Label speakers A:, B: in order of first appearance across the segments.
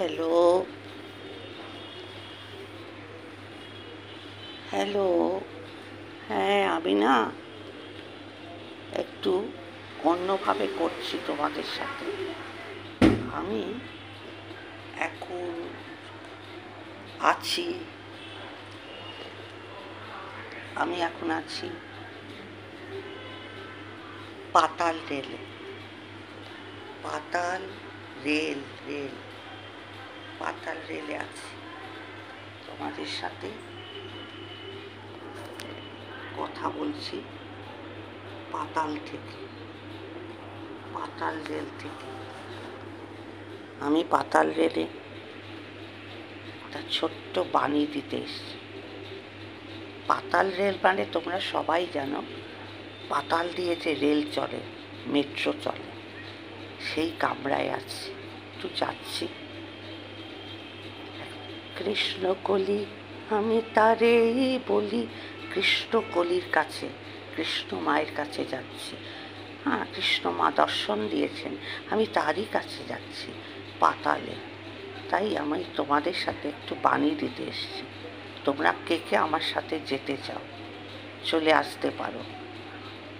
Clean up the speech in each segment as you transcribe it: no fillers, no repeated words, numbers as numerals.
A: Hello, hello. হ্যাঁ, আমি না একটু অন্যভাবে করছি তোমাদের সাথে। আমি এখন আছি আমি এখন আছি পাতাল রেলে। পাতাল রেল রেল পাতাল রেলে আছি তোমাদের সাথে কথা বলছি পাতাল থেকে, পাতাল রেল থেকে। আমি পাতাল রেলে একটা ছোট্ট বাণী দিতে এসেছি। পাতাল রেল মানে তোমরা সবাই জানো, পাতাল দিয়ে যে রেল চলে, মেট্রো চলে, সেই কামরায় আছি, একটু যাচ্ছি। কৃষ্ণকলি আমি তারেই বলি, কৃষ্ণকলির কাছে, কৃষ্ণ মায়ের কাছে যাচ্ছি। হ্যাঁ, কৃষ্ণ মা দর্শন দিয়েছেন, আমি তারই কাছে যাচ্ছি পাতালে। তাই আমি তোমাদের সাথে একটু বাণী দিতে এসেছি। তোমরা কে কে আমার সাথে যেতে চাও চলে আসতে পারো।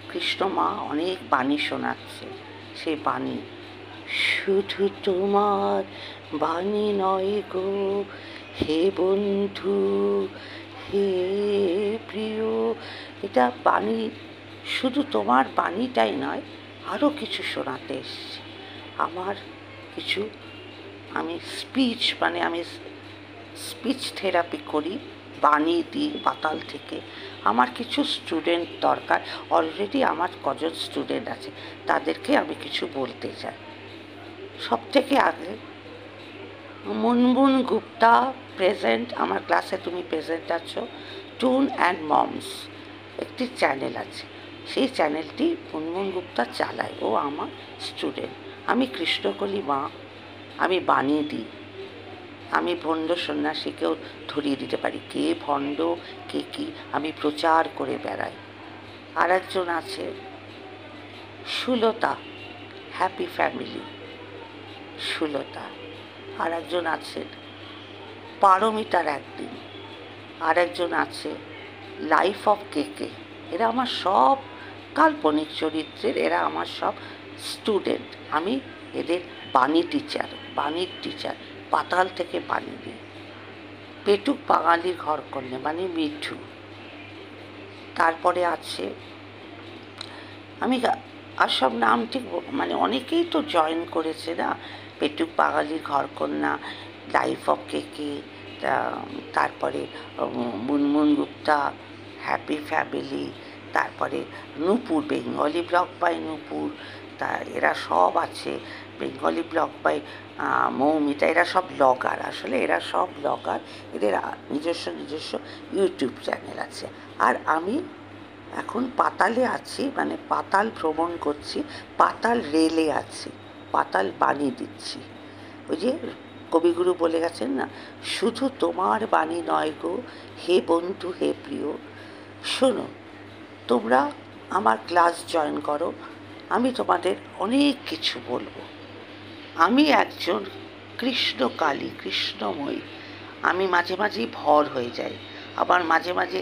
A: কৃষ্ণ মা অনেক বাণী শোনাচ্ছে, সেই বাণী শুধু তোমার বাণী নয় গো হে বন্ধু হে প্রিয়। এটা বাণী, শুধু তোমার বাণীটাই নয়, আরও কিছু শোনাতে এসেছি। আমার কিছু, আমি স্পিচ মানে আমি স্পিচ থেরাপি করি, বাণী দিই পাতাল থেকে। আমার কিছু স্টুডেন্ট দরকার, অলরেডি আমার কজন স্টুডেন্ট আছে, তাদেরকে আমি কিছু বলতে চাই। সব থেকে আগে মুনমুন গুপ্তা প্রেজেন্ট, আমার ক্লাসে তুমি প্রেজেন্ট আছো। টুন অ্যান্ড মমস একটি চ্যানেল আছে, সেই চ্যানেলটি মুনমুন গুপ্তা চালায়, ও আমার স্টুডেন্ট। আমি কৃষ্ণকলি মা, আমি বাণী দিই। আমি ভণ্ড সন্ন্যাসীকেও ধরিয়ে দিতে পারি, কে ভণ্ড কে কি, আমি প্রচার করে বেড়াই। আর একজন আছে সুলতা, হ্যাপি ফ্যামিলি সুলতা। আর একজন আছেন পারমিতার একদিন। আর একজন আছে লাইফ অফ কেকে। এরা আমার সব কাল্পনিক চরিত্রের, এরা আমার সব স্টুডেন্ট। আমি এদের বাণীর টিচার, পাতাল থেকে বাণী দিই। পেটুক বাঙালির ঘর কন্যা মানে মিঠু। তারপরে আছে, আমি আর সব নাম ঠিক মানে অনেকেই তো জয়েন করেছে না, পেটুক বাঙালির ঘর কন্যা, লাইফ অফ কেকে, তারপরে মুনমুন গুপ্তা, হ্যাপি ফ্যামিলি, তারপরে নূপুর, বেঙ্গলি ব্লগ বাই নূপুর, তা এরা সব আছে, বেঙ্গলি ব্লগ বাই মৌমিতা। এরা সব ব্লগার, আসলে এরা সব ব্লগার, এদের নিজস্ব ইউটিউব চ্যানেল আছে। আর আমি এখন পাতালে আছি, মানে পাতাল ভ্রমণ করছি, পাতাল রেলে আছি, পাতাল বাণী দিচ্ছি। ওই যে কবিগুরু বলে গেছেন না, শুধু তোমার বাণী নয় গো হে বন্ধু হে প্রিয়। শোনো, তোমরা আমার ক্লাস জয়েন করো, আমি তোমাদের অনেক কিছু বলবো। আমি একজন কৃষ্ণকালী, কৃষ্ণময়ী। আমি মাঝে মাঝেই ভর হয়ে যাই, আবার মাঝে মাঝে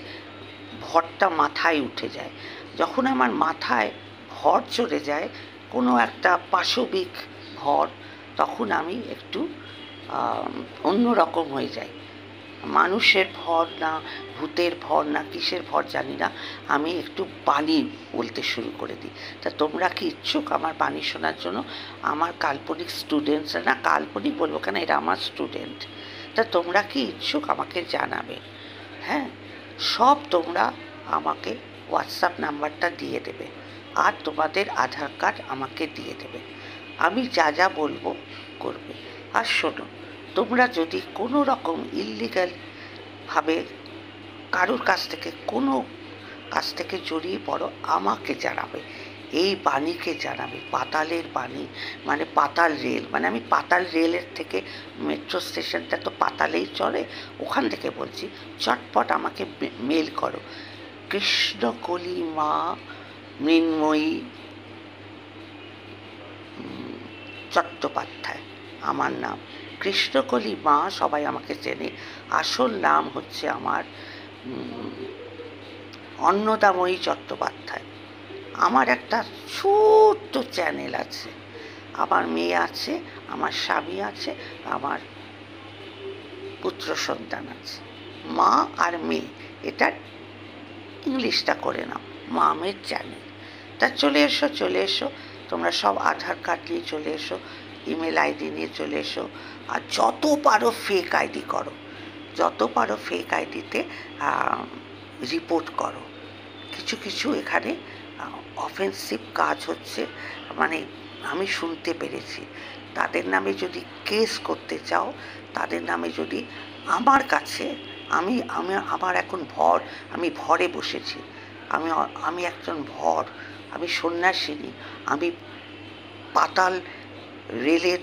A: ভরটা মাথায় উঠে যায়। যখন আমার মাথায় ভর চলে যায়, কোনো একটা পাশবিক ভর, তখন আমি একটু অন্যরকম হয়ে যাই। মানুষের ভর না, ভূতের ভর না, কিসের ভর জানি না, আমি একটু বাণী বলতে শুরু করে দিই। তা তোমরা কি ইচ্ছুক আমার বাণী শোনার জন্য? আমার কাল্পনিক স্টুডেন্টসরা, না কাল্পনিক বলবো কেন, এরা আমার স্টুডেন্ট। তা তোমরা কি ইচ্ছুক আমাকে জানাবে। হ্যাঁ, সব তোমরা আমাকে হোয়াটসঅ্যাপ নাম্বারটা দিয়ে দেবে, আর তোমাদের আধার কার্ড আমাকে দিয়ে দেবে। আমি যা যা বলবো করবে। আর শোনো, তোমরা যদি কোনো রকম ইললিগালভাবে কারোর কাছ থেকে জড়িয়ে পড়ো, আমাকে জানাবে, এই বাণীকে জানাবে। পাতালের বাণী মানে পাতাল রেল, মানে আমি পাতাল রেলের থেকে, মেট্রো স্টেশনটা তো পাতালেই চলে, ওখান থেকে বলছি। চটপট আমাকে মেল করো, কৃষ্ণকলি মা মৃন্ময়ী চট্টোপাধ্যায় আমার নাম, কৃষ্ণকলি মা সবাই আমাকে চেনে। আসল নাম হচ্ছে আমার অন্নদাময়ী চট্টোপাধ্যায়। আমার একটা ছোট্ট চ্যানেল আছে, আমার মেয়ে আছে, আমার স্বামী আছে, আমার পুত্র সন্তান আছে। মা আর মেয়ে, এটা ইংলিশটা করে নাও, মামের চ্যানেল। তা চলে এসো, তোমরা সব আধার কার্ড নিয়ে চলে এসো, ইমেল আইডি নিয়ে চলে এসো, আর যত পারো ফেক আইডি করো, যত পারো ফেক আইডিতে রিপোর্ট করো। কিছু কিছু এখানে অফেন্সিভ কাজ হচ্ছে, মানে আমি শুনতে পেরেছি। তাদের নামে যদি কেস করতে চাও, তাদের নামে যদি আমার কাছে, আমার এখন আমি ভরে বসেছি, আমি একজন ভর, আমি সন্ন্যাসিনী, আমি পাতাল রেলের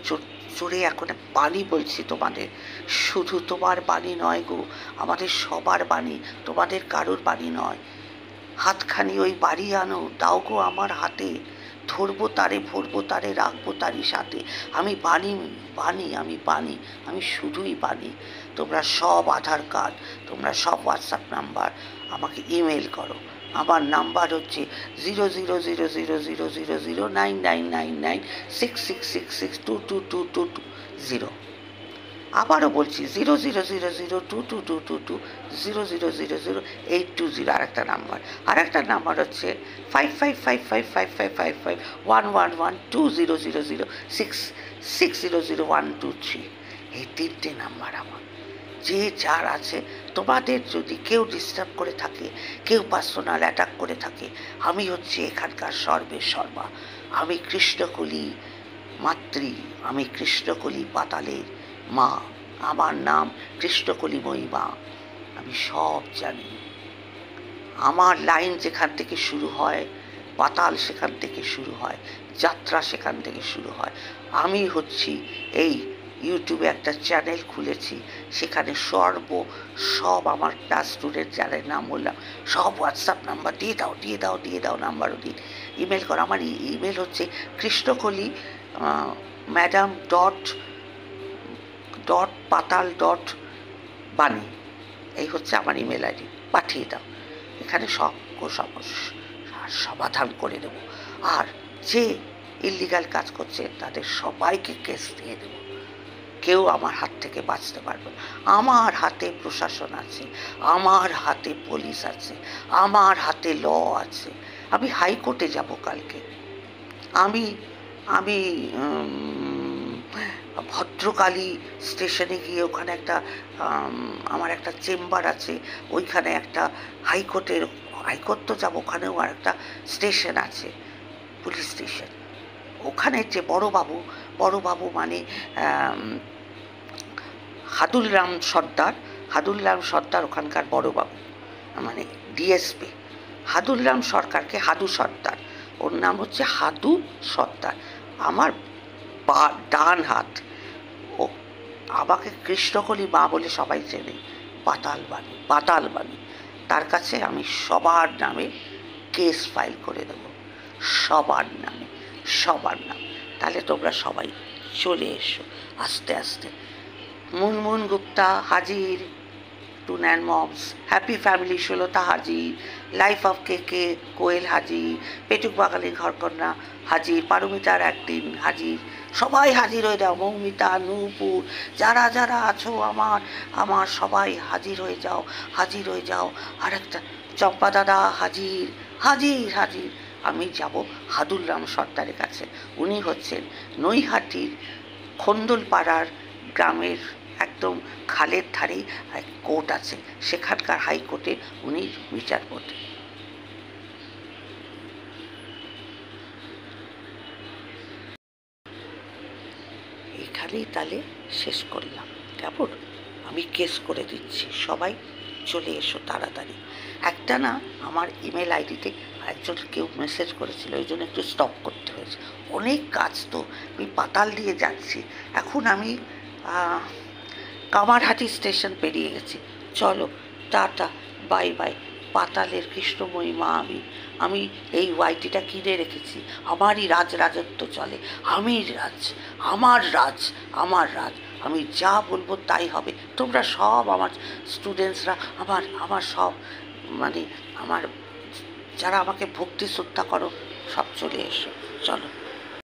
A: চড়ে এখন বাণী বলছি তোমাদের। শুধু তোমার বাণী নয় গো, আমাদের সবার বাণী, তোমাদের কারোর বাণী নয়। হাতখানি ওই বাড়ি আনো, দাও গো আমার হাতে, ধরবো তারে, ভরবো তারে, রাখবো তারই সাথে। আমি বাণী, আমি শুধুই বাণী। তোমরা সব আধার কার্ড, তোমরা সব হোয়াটসঅ্যাপ নাম্বার আমাকে ইমেল করো। আমার নাম্বার হচ্ছে 0000009999966662222220। আবারও বলছি 0000222220000820। আরেকটা নাম্বার হচ্ছে 5555555511120006600123। এই 3টে নাম্বার আমার। যে যার আছে, তোমাদের যদি কেউ ডিস্টার্ব করে থাকে, কেউ পার্সোনাল অ্যাটাক করে থাকে, আমি হচ্ছে এখানকার সর্বা। আমি কৃষ্ণকলি মাতৃ, আমি কৃষ্ণকলি পাতালের মা, আমার নাম কৃষ্ণকলিময়ী মা। আমি সব জানি। আমার লাইন যেখান থেকে শুরু হয়, পাতাল সেখান থেকে শুরু হয়, যাত্রা সেখান থেকে শুরু হয়। আমি হচ্ছি এই ইউটিউবে একটা চ্যানেল খুলেছি, সেখানে সব আমার ক্লাস স্টুডেন্ট যাদের নাম বললাম, সব হোয়াটসঅ্যাপ নাম্বার দিয়ে দাও, নাম্বারও দিন, ইমেল করো। আমার ইমেল হচ্ছে কৃষ্ণকলি ম্যাডাম .patal.বাণী, এই হচ্ছে আমার ইমেল আইডি। পাঠিয়ে দাও, এখানে সব সমাধান করে দেবো। আর যে ইল্লিগাল কাজ করছে তাদের সবাইকে কেস দিয়ে দেবো। কেউ আমার হাত থেকে বাঁচতে পারবে না। আমার হাতে প্রশাসন আছে, আমার হাতে পুলিশ আছে, আমার হাতে ল আছে। আমি হাইকোর্টে যাব কালকে। আমি ভদ্রকালী স্টেশনে গিয়ে ওখানে আমার একটা চেম্বার আছে, ওইখানে একটা হাইকোর্ট তো যাবো, ওখানেও আর একটা স্টেশন আছে, পুলিশ স্টেশন। ওখানে যে বড়বাবু মানে হাদুলরাম সর্দার ওখানকার বড়বাবু, মানে ডিএসপি হাদুলরাম সরকারকে হাদু সর্দার, ওর নাম হচ্ছে হাদু সর্দার, আমার ডান হাত। ও আমাকে কৃষ্ণকলি মা বলে সবাই চেনে, পাতাল বাণী। তার কাছে আমি সবার নামে কেস ফাইল করে দেব, সবার নাম। তাহলে তোমরা সবাই চলে এসো আস্তে আস্তে। মুনমুন গুপ্তা হাজির, টুন অ্যান্ড মমস, হ্যাপি ফ্যামিলি 16টা হাজির, লাইফ অফ কেকে কোয়েল হাজির, পেটুক বাঙালির ঘরকন্যা হাজির, পারমিতার একদিন হাজির। সবাই হাজির হয়ে যাও, মৌমিতা, নূপুর, যারা আছো আমার সবাই হাজির হয়ে যাও। আর একটা চম্পা দাদা হাজির। আমি যাব হাদুলরাম সর্দারের কাছে। উনি হচ্ছেন নৈহাটির খন্দলপাড়ার গ্রামের একদম খালের ধারেই কোর্ট আছে, সেখানকার হাইকোর্টে উনি বিচারপতি। এখানেই তাহলে শেষ করলাম, কেমন? আমি কেস করে দিচ্ছি, সবাই চলে এসো তাড়াতাড়ি। একটা না আমার ইমেল আইডিতে কেউ মেসেজ করেছিল, ওই জন্য একটু স্টপ করতে হয়েছে। অনেক কাজ তো, আমি পাতাল দিয়ে যাচ্ছি। এখন আমি কামারহাটি স্টেশন পেরিয়ে গেছি। চলো, টাটা, বাই। পাতালের কৃষ্ণময়ী মা আমি এই ওয়াইটিটা কিনে রেখেছি। আমারই রাজত্ব চলে, আমার রাজ। আমি যা বলবো তাই হবে। তোমরা সব আমার স্টুডেন্টসরা, আমার সব মানে আমার যারা আমাকে ভক্তি শ্রদ্ধা করো, সব চলে এসো। চলো।